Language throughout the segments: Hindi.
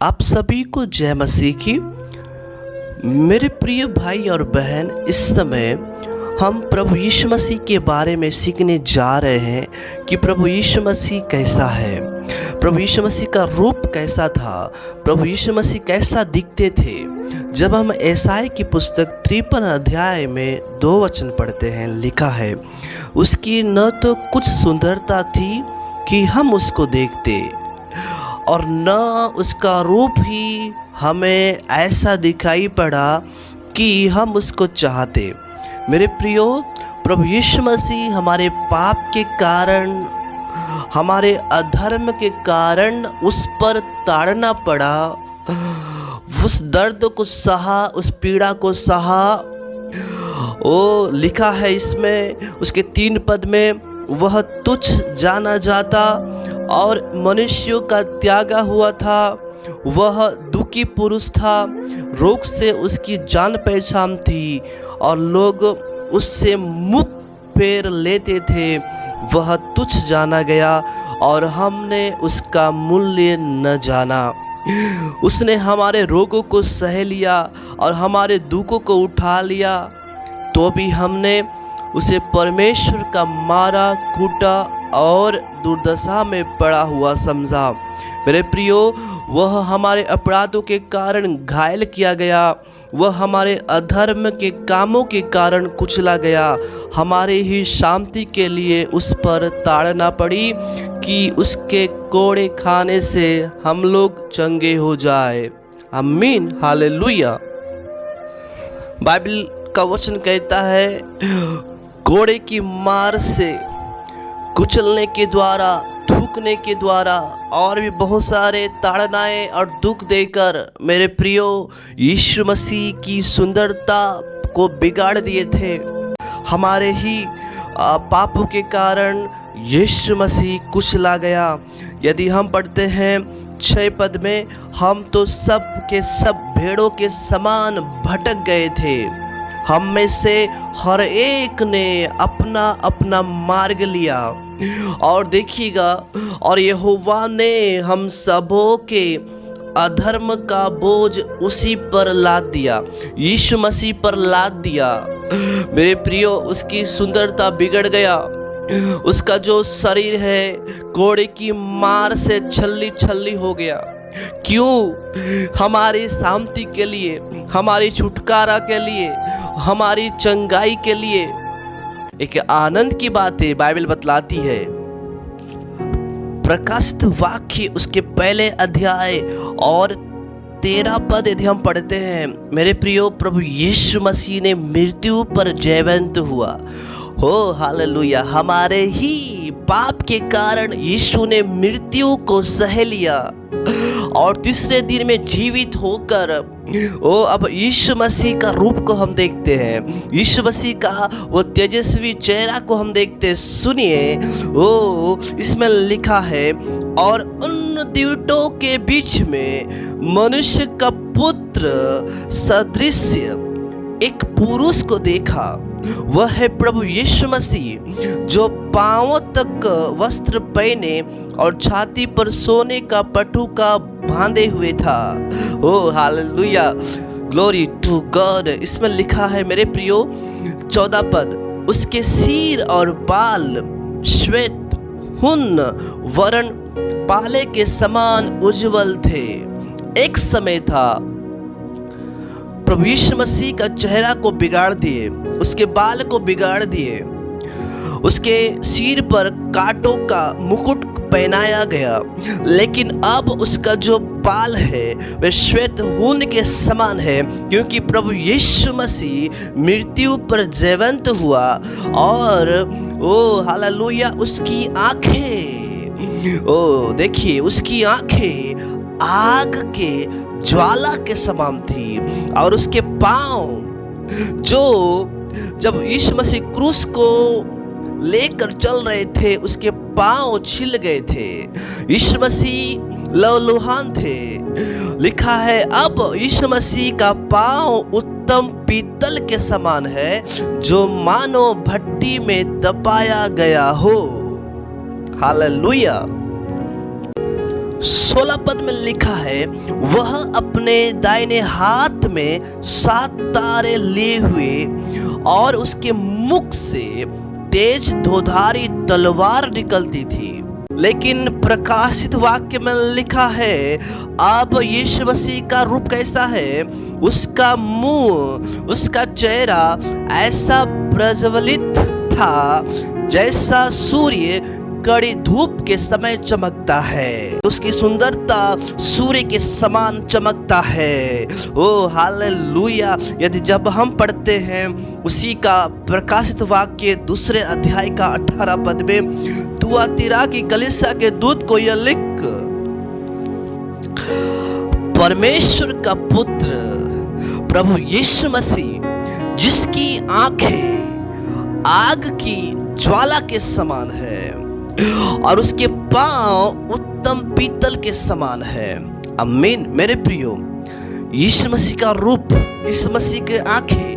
आप सभी को जय मसीह की। मेरे प्रिय भाई और बहन, इस समय हम प्रभु यीशु मसीह के बारे में सीखने जा रहे हैं कि प्रभु यीशु मसीह कैसा है, प्रभु यीशु मसीह का रूप कैसा था, प्रभु यीशु मसीह कैसा दिखते थे। जब हम यशायाह की पुस्तक 53 अध्याय में 2 वचन पढ़ते हैं, लिखा है, उसकी न तो कुछ सुंदरता थी कि हम उसको देखते और न उसका रूप ही हमें ऐसा दिखाई पड़ा कि हम उसको चाहते। मेरे प्रियो, प्रभु यीशु मसीह हमारे पाप के कारण, हमारे अधर्म के कारण उस पर ताड़ना पड़ा, उस दर्द को सहा, उस पीड़ा को सहा। ओ लिखा है इसमें, उसके 3 पद में, वह तुच्छ जाना जाता और मनुष्यों का त्यागा हुआ था, वह दुखी पुरुष था, रोग से उसकी जान पहचान थी और लोग उससे मुख फेर लेते थे। वह तुच्छ जाना गया और हमने उसका मूल्य न जाना। उसने हमारे रोगों को सह लिया और हमारे दुखों को उठा लिया, तो भी हमने उसे परमेश्वर का मारा, कूटा और दुर्दशा में पड़ा हुआ समझा। मेरे प्रियो, वह हमारे अपराधों के कारण घायल किया गया, वह हमारे अधर्म के कामों के कारण कुचला गया। हमारे ही शांति के लिए उस पर ताड़ना पड़ी कि उसके कोड़े खाने से हम लोग चंगे हो जाए। आमीन, हालेलुया। बाइबल का वचन कहता है, कोड़े की मार से, कुचलने के द्वारा, थूकने के द्वारा और भी बहुत सारे ताड़नाएं और दुख देकर मेरे प्रियो यीशु मसीह की सुंदरता को बिगाड़ दिए थे। हमारे ही पापों के कारण यीशु मसीह कुचला गया। यदि हम पढ़ते हैं 6 पद में, हम तो सब के सब भेड़ों के समान भटक गए थे, हम में से हर एक ने अपना अपना मार्ग लिया। और देखिएगा, और यहोवा ने हम सबों के अधर्म का बोझ उसी पर लाद दिया, यीशु मसीह पर लाद दिया। मेरे प्रियो, उसकी सुंदरता बिगड़ गया। उसका जो शरीर है कोड़े की मार से छल्ली छल्ली हो गया। क्यों? हमारी शांति के लिए, हमारी छुटकारा के लिए, हमारी चंगाई के लिए। एक आनंद की बात है, बाइबल बतलाती है। प्रकाशित वाक्य उसके पहले अध्याय और 13 पद यदि हम पढ़ते हैं, मेरे प्रियो, प्रभु यीशु मसीह ने मृत्यु पर जयवंत हुआ। हो हालेलुया। हमारे ही पाप के कारण यीशु ने मृत्यु को सह लिया और तीसरे दिन में जीवित होकर अब यीशु मसीह का रूप को हम देखते हैं, यीशु मसीह का वो तेजस्वी चेहरा को हम देखते हैं। सुनिए, इसमें लिखा है, और उन दिवटों के बीच में मनुष्य का पुत्र सदृश एक पुरुष को देखा। वह है प्रभु यीशु मसीह, जो पांवों तक वस्त्र पहने और छाती पर सोने का पटुका बांधे हुए था। ओ हालेलुया, ग्लोरी टू गॉड। इसमें लिखा है मेरे प्रियो 14 पद, उसके सिर और बाल श्वेत हुन वरण पाले के समान उज्जवल थे। एक समय था, प्रभु यीशु मसीह का चेहरा को बिगाड़ दिए, उसके बाल को बिगाड़ दिए, उसके सिर पर कांटों का मुकुट पहनाया गया, लेकिन अब उसका जो बाल है वह श्वेत ऊन के समान है, क्योंकि प्रभु यीशु मसीह मृत्यु पर जयवंत हुआ। और ओ हालेलुया, उसकी आंखें, देखिए, उसकी आंखें आग के ज्वाला के समान थी और उसके पांव, जो जब यीशु मसीह क्रूस को लेकर चल रहे थे, उसके पांव छिल गए थे। यीशु मसीह लहूलुहान थे। लिखा है, अब यीशु मसीह का पांव उत्तम पीतल के समान है, जो मानो भट्टी में दबाया गया हो। हालेलुया। 16 पद में लिखा है, वह अपने दाहिने हाथ में 7 तारे लिए हुए और उसके मुख से तेज धोधारी तलवार निकलती थी। लेकिन प्रकाशित वाक्य में लिखा है, अब यीशु मसीह का रूप कैसा है? उसका मुंह, उसका चेहरा ऐसा प्रज्वलित था जैसा सूर्य कड़ी धूप के समय चमकता है। उसकी सुंदरता सूर्य के समान चमकता है। ओ हालेलुया। यदि जब हम पढ़ते हैं उसी का प्रकाशित वाक्य 2 अध्याय का 18 पद में, तुआतीरा की कलीसिया के दूत को यह लिख, परमेश्वर का पुत्र प्रभु यीशु मसीह, जिसकी आंखें आग की ज्वाला के समान है और उसके पांव उत्तम पीतल के समान है। आमीन। मेरे प्रियो, यीशु मसीह का रूप, यीशु मसीह की आंखें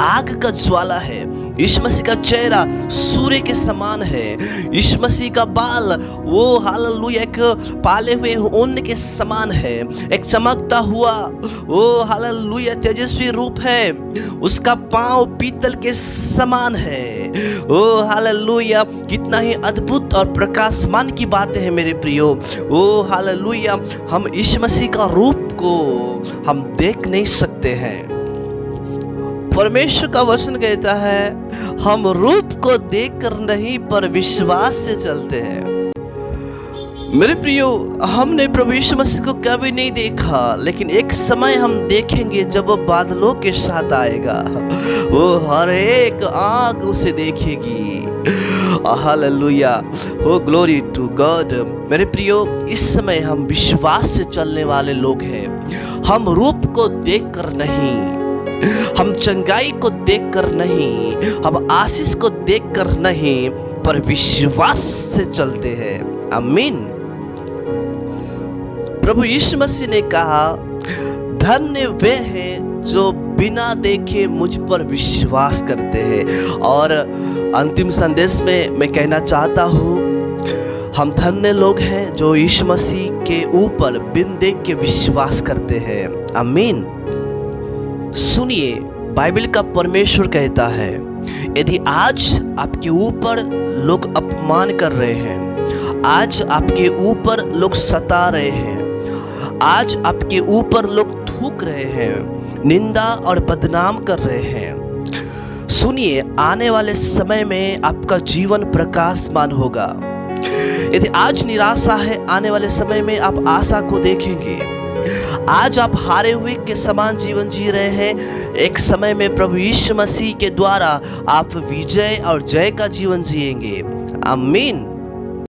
आग का ज्वाला है। यीशु मसीह का चेहरा सूर्य के समान है। यीशु मसीह का बाल वो हालेलुया एक पाले हुए ऊन के समान है, एक चमकता हुआ वो हालेलुया तेजस्वी रूप है। उसका पांव पीतल के समान है। ओ हालेलुया, कितना ही अद्भुत और प्रकाशमान की बातें हैं मेरे प्रियो। ओ हालेलुया, हम यीशु मसीह का रूप को हम देख नहीं सकते हैं। परमेश्वर का वचन कहता है, हम रूप को देखकर नहीं पर विश्वास से चलते हैं। मेरे प्रियो, हमने प्रभु यीशु मसीह को कभी नहीं देखा, लेकिन एक समय हम देखेंगे जब वो बादलों के साथ आएगा। वो हर एक आंख उसे देखेगी। हालेलुया, हो ग्लोरी टू गॉड। मेरे प्रियो, इस समय हम विश्वास से चलने वाले लोग हैं। हम रूप को देखकर नहीं, हम चंगाई को देखकर नहीं, हम आशीष को देखकर नहीं, पर विश्वास से चलते हैं। आमीन। प्रभु यीशु मसीह ने कहा, धन्य वे हैं जो बिना देखे मुझ पर विश्वास करते हैं। और अंतिम संदेश में मैं कहना चाहता हूँ, हम धन्य लोग हैं जो यीशु मसीह के ऊपर बिन देख के विश्वास करते हैं। आमीन। सुनिए, बाइबल का परमेश्वर कहता है, यदि आज आपके ऊपर लोग अपमान कर रहे हैं, आज आपके ऊपर लोग सता रहे हैं, आज आपके ऊपर लोग थूक रहे हैं, निंदा और बदनाम कर रहे हैं, सुनिए, आने वाले समय में आपका जीवन प्रकाशमान होगा। यदि आज निराशा है, आने वाले समय में आप आशा को देखेंगे। आज आप हारे हुए के समान जीवन जी रहे हैं, एक समय में प्रभु यीशु मसीह के द्वारा आप विजय और जय का जीवन जिएंगे। आमीन।